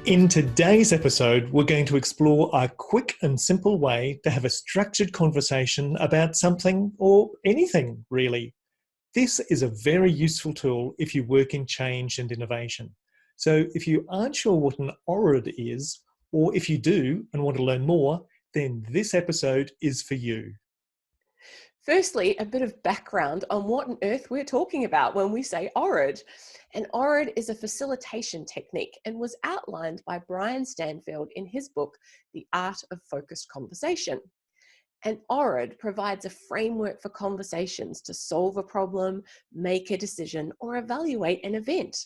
In today's episode, we're going to explore a quick and simple way to have a structured conversation about something or anything, really. This is a very useful tool if you work in change and innovation. So if you aren't sure what an ORAD is, or if you do and want to learn more, then this episode is for you. Firstly, a bit of background on what on earth we're talking about when we say ORAD. An ORAD is a facilitation technique and was outlined by Brian Stanfield in his book, The Art of Focused Conversation. An ORAD provides a framework for conversations to solve a problem, make a decision, or evaluate an event.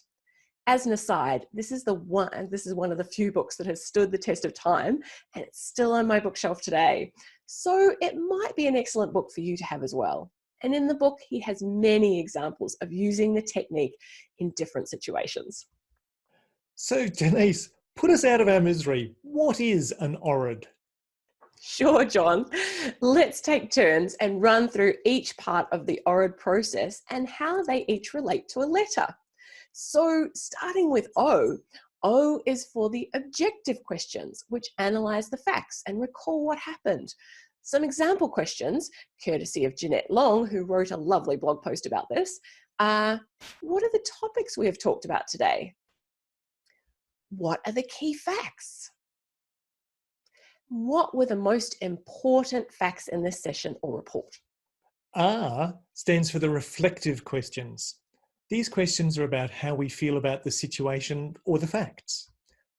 As an aside, this is one of the few books that has stood the test of time, and it's still on my bookshelf today. So it might be an excellent book for you to have as well. And in the book, he has many examples of using the technique in different situations. So Denise, put us out of our misery. What is an ORAD? Sure, John. Let's take turns and run through each part of the ORAD process and how they each relate to a letter. So starting with O is for the objective questions, which analyze the facts and recall what happened. Some example questions, courtesy of Jeanette Long, who wrote a lovely blog post about this, are: what are the topics we have talked about today? What are the key facts? What were the most important facts in this session or report? R stands for the reflective questions. These questions are about how we feel about the situation or the facts.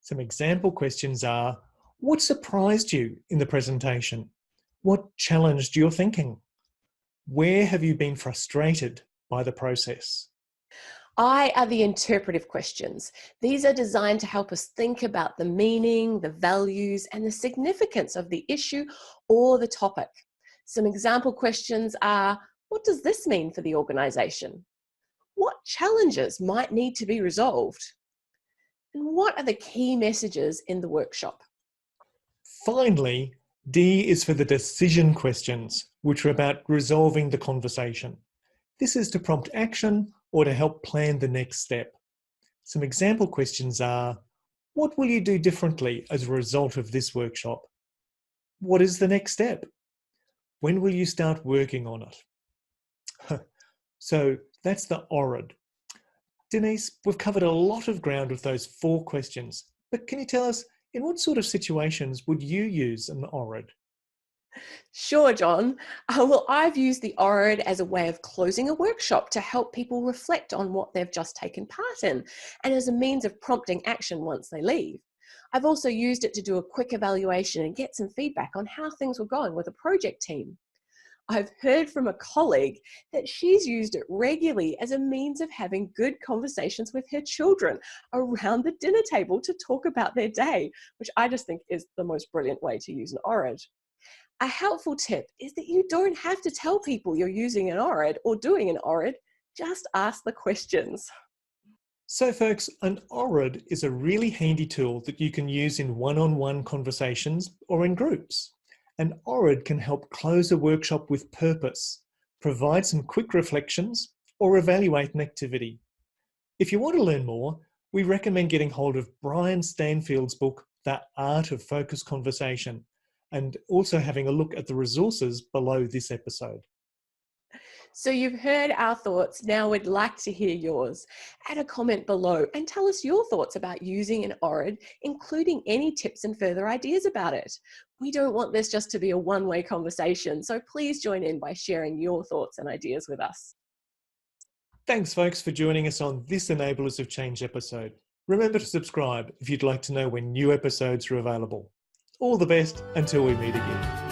Some example questions are: what surprised you in the presentation? What challenged your thinking? Where have you been frustrated by the process? I are the interpretive questions. These are designed to help us think about the meaning, the values, and the significance of the issue or the topic. Some example questions are: what does this mean for the organisation? What challenges might need to be resolved? And what are the key messages in the workshop? Finally, D is for the decision questions, which are about resolving the conversation. This is to prompt action or to help plan the next step. Some example questions are: what will you do differently as a result of this workshop? What is the next step? When will you start working on it? So that's the ORAD. Denise, we've covered a lot of ground with those 4 questions, but can you tell us, in what sort of situations would you use an ORAD? Sure, John. Well, I've used the ORAD as a way of closing a workshop to help people reflect on what they've just taken part in, and as a means of prompting action once they leave. I've also used it to do a quick evaluation and get some feedback on how things were going with a project team. I've heard from a colleague that she's used it regularly as a means of having good conversations with her children around the dinner table to talk about their day, which I just think is the most brilliant way to use an ORAD. A helpful tip is that you don't have to tell people you're using an ORAD or doing an ORAD, just ask the questions. So folks, an ORAD is a really handy tool that you can use in one-on-one conversations or in groups. An ORAD can help close a workshop with purpose, provide some quick reflections, or evaluate an activity. If you want to learn more, we recommend getting hold of Brian Stanfield's book, The Art of Focused Conversation, and also having a look at the resources below this episode. So you've heard our thoughts. Now we'd like to hear yours. Add a comment below and tell us your thoughts about using an ORAD, including any tips and further ideas about it. We don't want this just to be a one-way conversation, so please join in by sharing your thoughts and ideas with us. Thanks folks for joining us on this Enablers of Change episode. Remember to subscribe if you'd like to know when new episodes are available. All the best until we meet again.